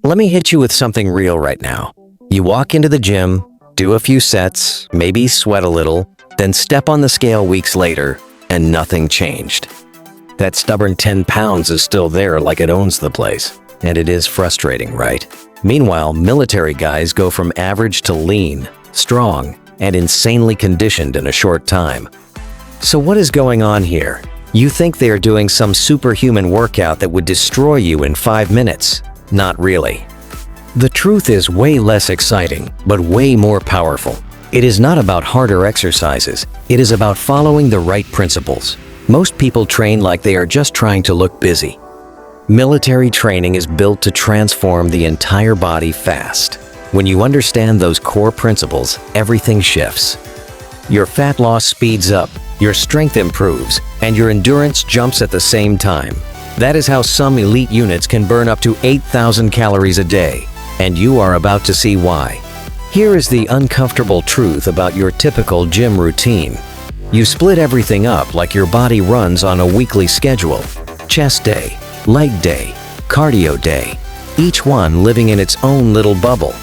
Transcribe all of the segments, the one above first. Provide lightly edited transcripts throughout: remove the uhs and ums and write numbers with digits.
Let me hit you with something real right now. You walk into the gym, do a few sets, maybe sweat a little, then step on the scale weeks later, and nothing changed. That stubborn 10 pounds is still there like it owns the place. And it is frustrating, right? Meanwhile, military guys go from average to lean, strong, and insanely conditioned in a short time. So what is going on here? You think they are doing some superhuman workout that would destroy you in 5 minutes. Not really. The truth is way less exciting, but way more powerful. It is not about harder exercises. It is about following the right principles. Most people train like they are just trying to look busy. Military training is built to transform the entire body fast. When you understand those core principles, everything shifts. Your fat loss speeds up, your strength improves, and your endurance jumps at the same time. That is how some elite units can burn up to 8,000 calories a day, and you are about to see why. Here is the uncomfortable truth about your typical gym routine. You split everything up like your body runs on a weekly schedule. Chest day, leg day, cardio day, each one living in its own little bubble.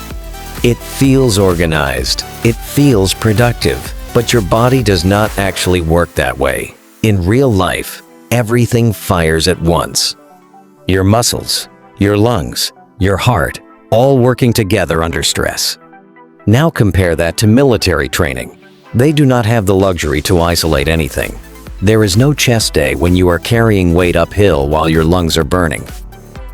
It feels organized, it feels productive, but your body does not actually work that way. In real life, everything fires at once. Your muscles, your lungs, your heart, all working together under stress. Now compare that to military training. They do not have the luxury to isolate anything. There is no chest day when you are carrying weight uphill while your lungs are burning.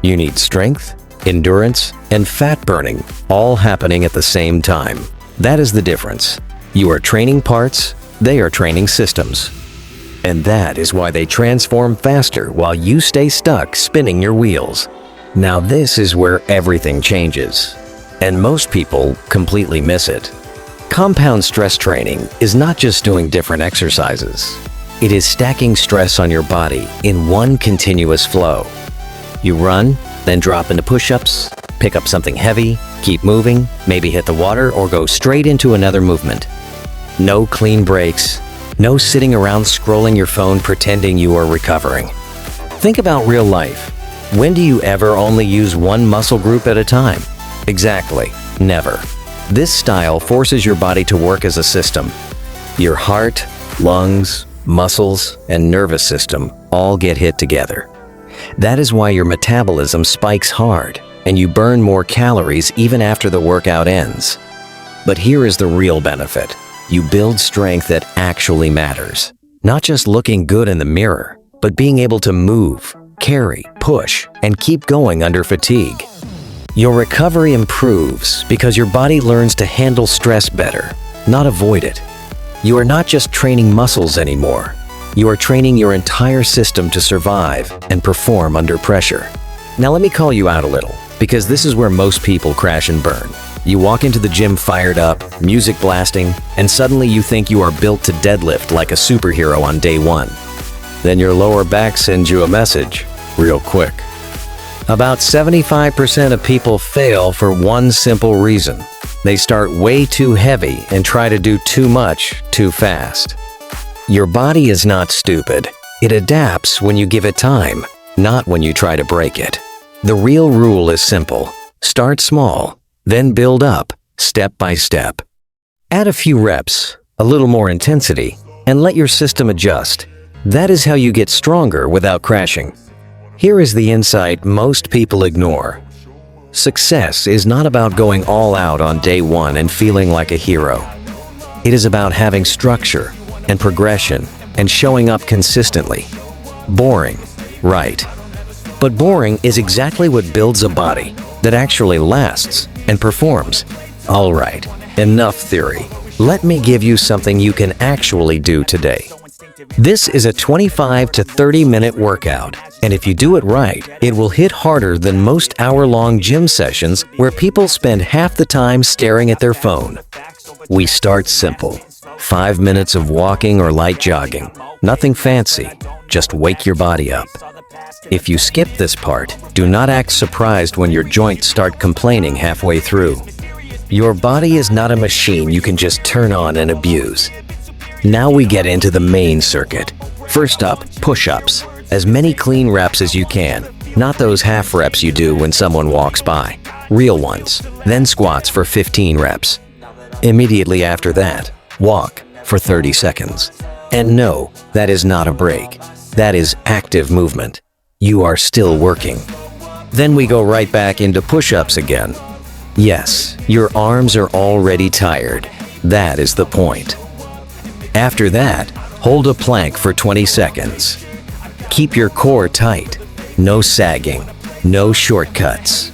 You need strength, endurance, and fat burning, all happening at the same time. That is the difference. You are training parts, they are training systems. And that is why they transform faster while you stay stuck spinning your wheels. Now this is where everything changes. And most people completely miss it. Compound stress training is not just doing different exercises. It is stacking stress on your body in one continuous flow. You run, then drop into push-ups, pick up something heavy, keep moving, maybe hit the water or go straight into another movement. No clean breaks, no sitting around scrolling your phone pretending you are recovering. Think about real life. When do you ever only use one muscle group at a time? Exactly, never. This style forces your body to work as a system. Your heart, lungs, muscles, and nervous system all get hit together. That is why your metabolism spikes hard and you burn more calories even after the workout ends. But here is the real benefit. You build strength that actually matters. Not just looking good in the mirror, but being able to move, carry, push, and keep going under fatigue. Your recovery improves because your body learns to handle stress better, not avoid it. You are not just training muscles anymore. You are training your entire system to survive and perform under pressure. Now let me call you out a little, because this is where most people crash and burn. You walk into the gym fired up, music blasting, and suddenly you think you are built to deadlift like a superhero on day one. Then your lower back sends you a message, real quick. About 75% of people fail for one simple reason. They start way too heavy and try to do too much too fast. Your body is not stupid. It adapts when you give it time, not when you try to break it. The real rule is simple. Start small, then build up, step by step. Add a few reps, a little more intensity, and let your system adjust. That is how you get stronger without crashing. Here is the insight most people ignore. Success is not about going all out on day one and feeling like a hero. It is about having structure and progression and showing up consistently. Boring, right. But boring is exactly what builds a body that actually lasts and performs. All right, enough theory. Let me give you something you can actually do today. This is a 25 to 30-minute workout, and if you do it right, it will hit harder than most hour-long gym sessions where people spend half the time staring at their phone. We start simple. 5 minutes of walking or light jogging. Nothing fancy, just wake your body up. If you skip this part, do not act surprised when your joints start complaining halfway through. Your body is not a machine you can just turn on and abuse. Now we get into the main circuit. First up, push-ups. As many clean reps as you can, not those half reps you do when someone walks by. real ones, then squats for 15 reps. Immediately after that, walk for 30 seconds. And no, that is not a break. That is active movement. You are still working. Then we go right back into push-ups again. Yes, your arms are already tired. That is the point. After that, hold a plank for 20 seconds. Keep your core tight. No sagging. No shortcuts.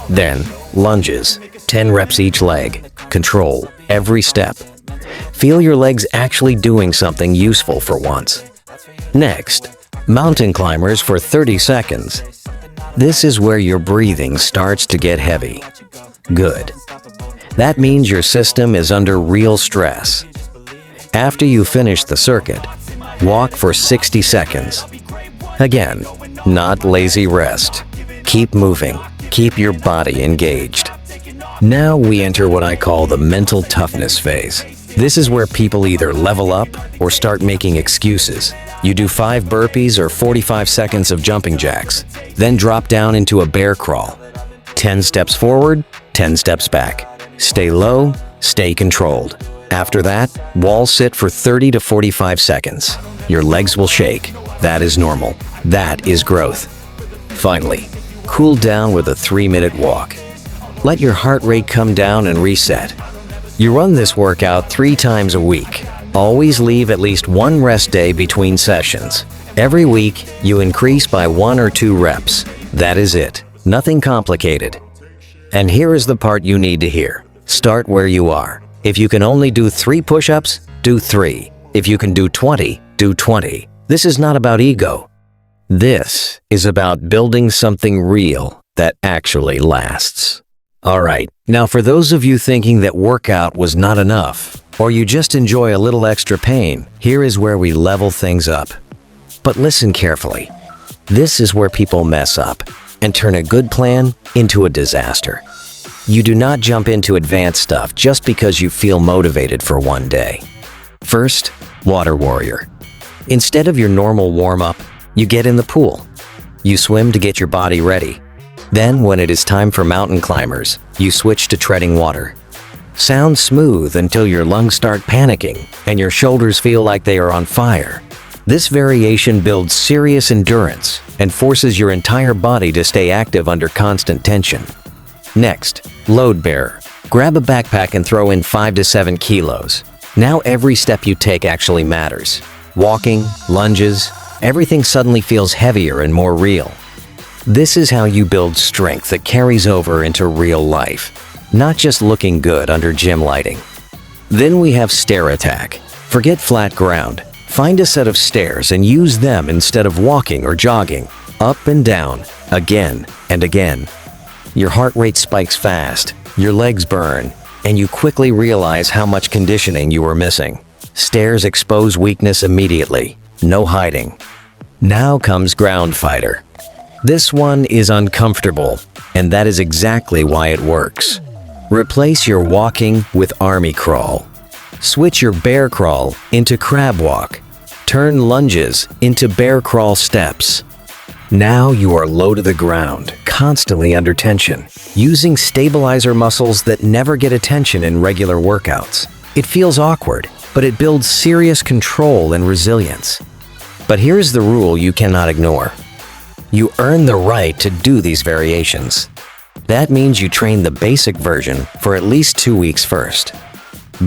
Then, lunges. 10 reps each leg. Control every step. Feel your legs actually doing something useful for once. Next, mountain climbers for 30 seconds. This is where your breathing starts to get heavy. Good. That means your system is under real stress. After you finish the circuit, walk for 60 seconds. Again, not lazy rest. Keep moving. Keep your body engaged. Now we enter what I call the mental toughness phase. This is where people either level up or start making excuses. You do 5 burpees or 45 seconds of jumping jacks, then drop down into a bear crawl. 10 steps forward, 10 steps back. Stay low, stay controlled. After that, wall sit for 30 to 45 seconds. Your legs will shake. That is normal. That is growth. Finally, cool down with a 3-minute walk. Let your heart rate come down and reset. You run this workout 3 times a week. Always leave at least 1 rest day between sessions. Every week, you increase by 1 or 2 reps. That is it. Nothing complicated. And here is the part you need to hear. Start where you are. If you can only do 3 push-ups, do 3. If you can do 20, do 20. This is not about ego. This is about building something real that actually lasts. All right, now for those of you thinking that workout was not enough, or you just enjoy a little extra pain, here is where we level things up. But listen carefully. This is where people mess up and turn a good plan into a disaster. You do not jump into advanced stuff just because you feel motivated for one day. First, water warrior. Instead of your normal warm-up, you get in the pool. You swim to get your body ready. Then, when it is time for mountain climbers, you switch to treading water. Sounds smooth until your lungs start panicking and your shoulders feel like they are on fire. This variation builds serious endurance and forces your entire body to stay active under constant tension. Next, load bearer. Grab a backpack and throw in 5 to 7 kilos. Now every step you take actually matters. Walking, lunges, everything suddenly feels heavier and more real. This is how you build strength that carries over into real life, not just looking good under gym lighting. Then we have stair attack. Forget flat ground. Find a set of stairs and use them instead of walking or jogging, up and down, again and again. Your heart rate spikes fast, your legs burn, and you quickly realize how much conditioning you were missing. Stairs expose weakness immediately, no hiding. Now comes ground fighter. This one is uncomfortable, and that is exactly why it works. Replace your walking with army crawl. Switch your bear crawl into crab walk. Turn lunges into bear crawl steps. Now you are low to the ground, constantly under tension, using stabilizer muscles that never get attention in regular workouts. It feels awkward, but it builds serious control and resilience. But here's the rule you cannot ignore. You earn the right to do these variations. That means you train the basic version for at least 2 weeks first.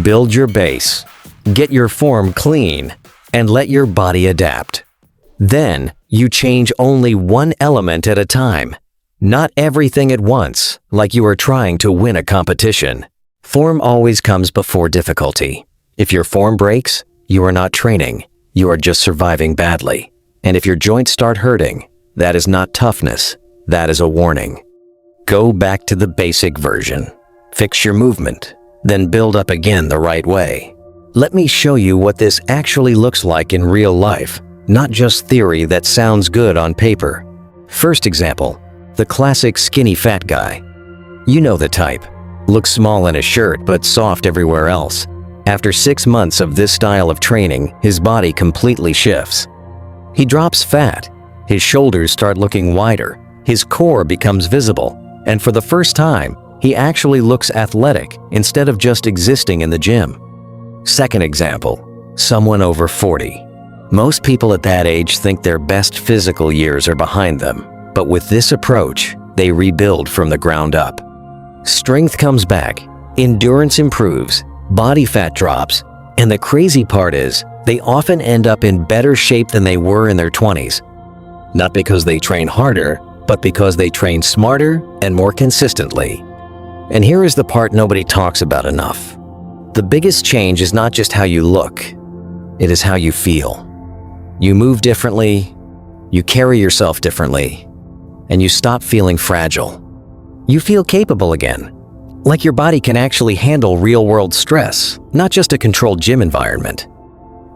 Build your base, get your form clean, and let your body adapt. Then, you change only one element at a time, not everything at once, like you are trying to win a competition. Form always comes before difficulty. If your form breaks, you are not training, you are just surviving badly. And if your joints start hurting, that is not toughness, that is a warning. Go back to the basic version. Fix your movement, then build up again the right way. Let me show you what this actually looks like in real life, not just theory that sounds good on paper. First example, the classic skinny fat guy. You know the type. Looks small in a shirt but soft everywhere else. After 6 months of this style of training, his body completely shifts. He drops fat. His shoulders start looking wider. His core becomes visible. And for the first time, he actually looks athletic instead of just existing in the gym. Second example, someone over 40. Most people at that age think their best physical years are behind them, but with this approach, they rebuild from the ground up. Strength comes back, endurance improves, body fat drops, and the crazy part is, they often end up in better shape than they were in their 20s. Not because they train harder, but because they train smarter and more consistently. And here is the part nobody talks about enough. The biggest change is not just how you look, it is how you feel. You move differently, you carry yourself differently, and you stop feeling fragile. You feel capable again, like your body can actually handle real-world stress, not just a controlled gym environment.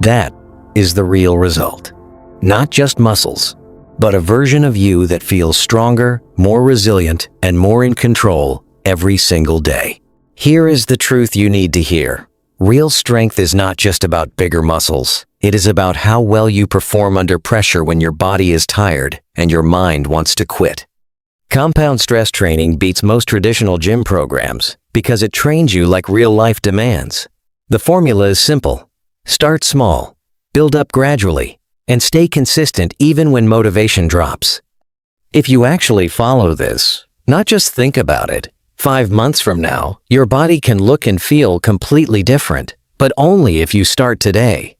That is the real result. Not just muscles, but a version of you that feels stronger, more resilient, and more in control every single day. Here is the truth you need to hear. Real strength is not just about bigger muscles. It is about how well you perform under pressure when your body is tired and your mind wants to quit. Compound stress training beats most traditional gym programs because it trains you like real life demands. The formula is simple. Start small, build up gradually, and stay consistent even when motivation drops. If you actually follow this, not just think about it, 5 months from now, your body can look and feel completely different, but only if you start today.